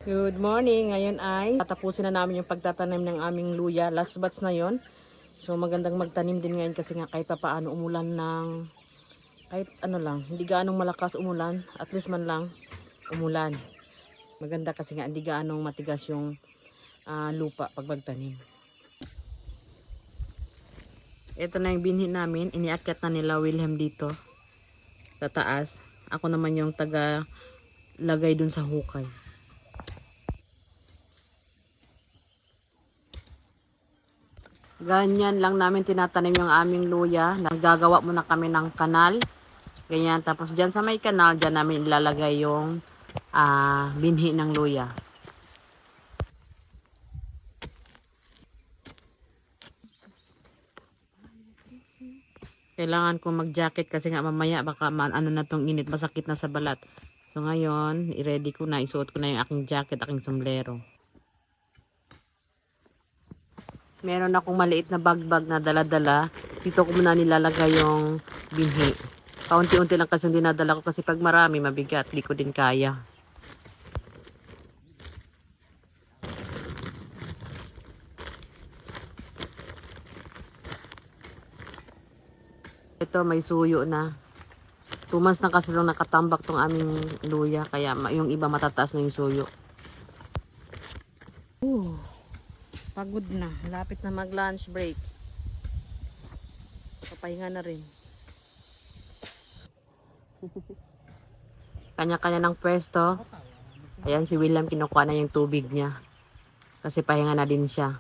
Good morning! Ngayon ay tatapusin na namin yung pagtatanim ng aming luya. Last batch na yon. So magandang magtanim din ngayon kasi nga kahit pa paano umulan ng kahit ano lang, hindi gaanong malakas umulan, at least man lang umulan. Maganda kasi nga hindi gaanong matigas yung lupa pag magtanim. Ito na yung binhi namin, iniakyat na nila Wilhelm dito sa taas. Ako naman yung taga lagay dun sa hukay. Ganyan lang namin tinatanim yung aming luya. Naggagawa muna kami ng kanal. Ganyan. Tapos dyan sa may kanal, dyan namin ilalagay yung binhi ng luya. Kailangan ko mag-jacket kasi nga mamaya baka ano na tong init, masakit na sa balat. So ngayon, i-ready ko na, isuot ko na yung aking jacket, aking sombrero. Meron akong maliit na bagbag na dala-dala. Dito ko muna nilalagay yung binhi. Kaunti-unti lang kasi yung dinadala ko kasi pag marami, mabigat. Di ko din kaya. Ito may suyo na. 2 months na kasi lang nakatambak tong aming luya. Kaya yung iba matataas na yung suyo. Pagod na. Lapit na mag lunch break. Papahinga na rin. Kanya-kanya ng pwesto. Ayan si William, kinukuha na yung tubig niya. Kasi pahinga na din siya.